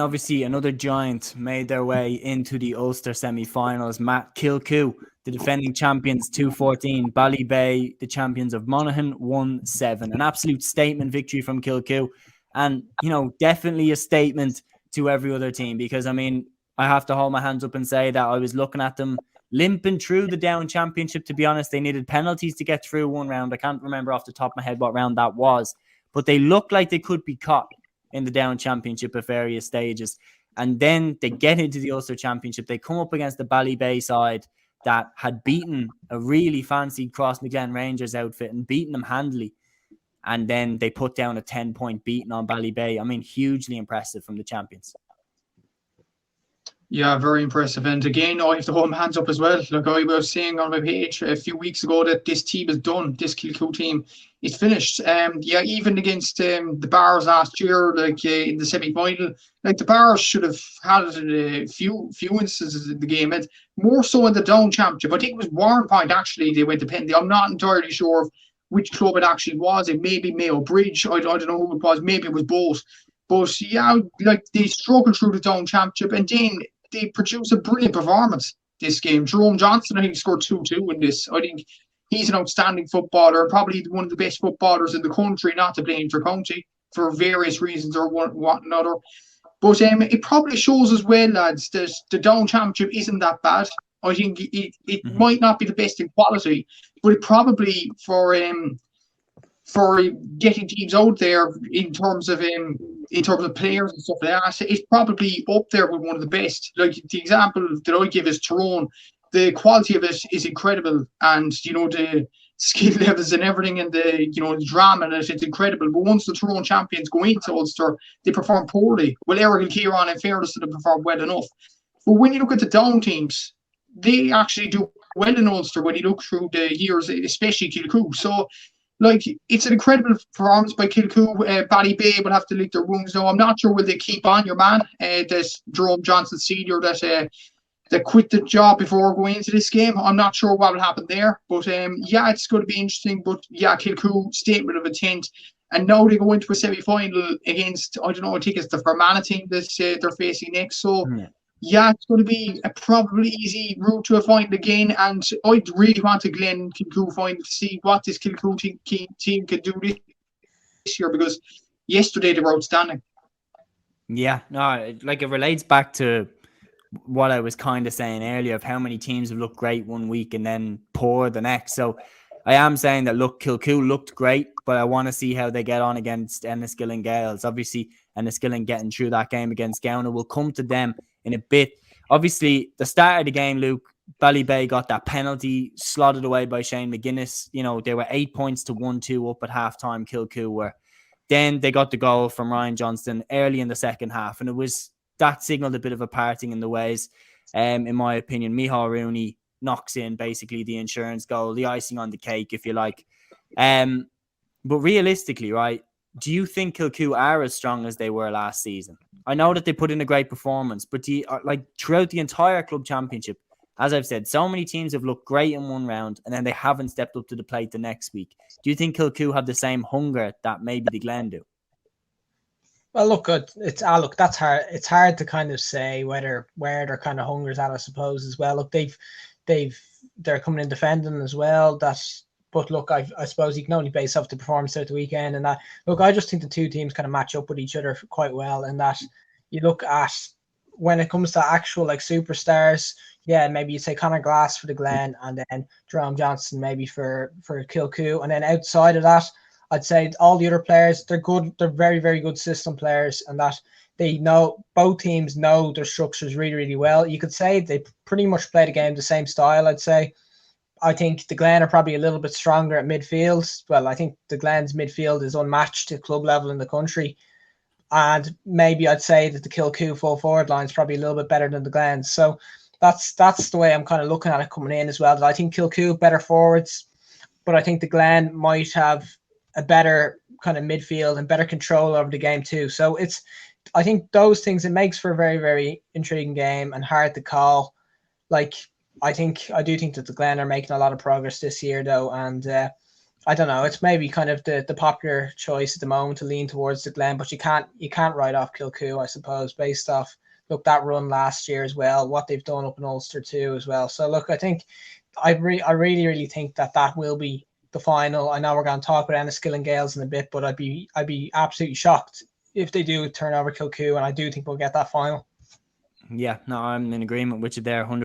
Obviously, another giant made their way into the Ulster semi-finals. Kilcoo, the defending champions, 2-14. Ballybay, the champions of Monaghan, 1-7. An absolute statement victory from Kilcoo. And, definitely a statement to every other team. Because, I have to hold my hands up and say that I was looking at them limping through the Down Championship, to be honest. They needed penalties to get through one round. I can't remember off the top of my head what round that was. But they looked like they could be caught in the Down Championship at various stages. And then they get into the Ulster Championship. They come up against the Ballybay side that had beaten a really fancy Crossmaglen Rangers outfit and beaten them handily. And then they put down a 10-point beating on Ballybay. Hugely impressive from the champions. Yeah, very impressive. And again, I have to hold my hands up as well. Like I was saying on my page a few weeks ago that this team is done. This Kilcoo team is finished. Even against the Bars last year, in the semi-final, the Bars should have had a few instances in the game, and more so in the Down Championship. I think it was Warrenpoint actually they went to penalty. I'm not entirely sure of which club it actually was. It may be Mayo Bridge. I don't know who it was. Maybe it was both. But yeah, they struggled through the Down Championship, and then they produced a brilliant performance this game. Jerome Johnson, I think, scored 2-2 in this. I think he's an outstanding footballer, probably one of the best footballers in the country, not to blame for county for various reasons or one another. But it probably shows as well, lads, that the Down Championship isn't that bad. I think it might not be the best in quality, but it probably for getting teams out there in terms of players and stuff like that, it's probably up there with one of the best. Like the example that I give is Tyrone. The quality of it is incredible, and the skill levels and everything, and the drama in it, it's incredible. But once the Tyrone champions go into Ulster, they perform poorly. Well, Eric and Kieran, in fairness, they perform well enough. But when you look at the Down teams, they actually do well in Ulster when you look through the years, especially Kilcoo. So, it's an incredible performance by Kilcoo. Ballybay will have to lick their wounds now. I'm not sure will they keep on your man, this Jerome Johnson Senior that quit the job before going into this game. I'm not sure what will happen there. But it's going to be interesting. But yeah, Kilcoo, statement of intent. And now they go into a semi-final against, I don't know, I think it's the Fermanagh team that they're facing next. So it's going to be a probably easy route to a final again. And I'd really want a Glen Kilcoo final to see what this Kilcoo team can do this year, because yesterday they were outstanding. Yeah, no, it relates back to what I was kind of saying earlier of how many teams have looked great one week and then poor the next. So I am saying that, look, Kilcoo looked great, but I want to see how they get on against Enniskillen Gales. Obviously, Enniskillen getting through that game against Gowna. We'll come to them in a bit. Obviously, the start of the game, Luke, Ballybay got that penalty slotted away by Shane McGuinness. They were 8 points to 1-2 up at halftime. Kilcoo were. Then they got the goal from Ryan Johnston early in the second half, and that signaled a bit of a parting in the ways. In my opinion, Micheál Rooney knocks in basically the insurance goal, the icing on the cake, if you like. But realistically, right, do you think Kilcoo are as strong as they were last season? I know that they put in a great performance, but throughout the entire club championship, as I've said, so many teams have looked great in one round and then they haven't stepped up to the plate the next week. Do you think Kilcoo have the same hunger that maybe the Glen do? Well, look, that's hard. It's hard to kind of say where their kind of hunger's at, I suppose, as well. Look, they're coming in defending as well. But look, I suppose you can only base off the performance at the weekend. And that, look, I just think the two teams kind of match up with each other quite well. And that you look at when it comes to actual superstars, yeah, maybe you say Conor Glass for the Glen, and then Jerome Johnson maybe for Kilcoo. And then outside of that, I'd say all the other players, they're good. They're very, very good system players, and that they know, both teams know their structures really, really well. You could say they pretty much play the game the same style, I'd say. I think the Glen are probably a little bit stronger at midfield. Well, I think the Glen's midfield is unmatched at club level in the country. And maybe I'd say that the Kilcoo full forward line is probably a little bit better than the Glen's. So that's the way I'm kind of looking at it coming in as well. I think Kilcoo better forwards, but I think the Glen might have a better kind of midfield and better control over the game too. So I think those things, it makes for a very, very intriguing game and hard to call. I do think that the Glen are making a lot of progress this year though. And I don't know. It's maybe kind of the popular choice at the moment to lean towards the Glen, but you can't write off Kilcoo, I suppose, based off look that run last year as well, what they've done up in Ulster too as well. So look, I think I really think that will be the final. I know we're going to talk about Enniskillen and Gales in a bit, but I'd be absolutely shocked if they do turn over Kilcoo, and I do think we'll get that final. Yeah, no, I'm in agreement with you there, 100%.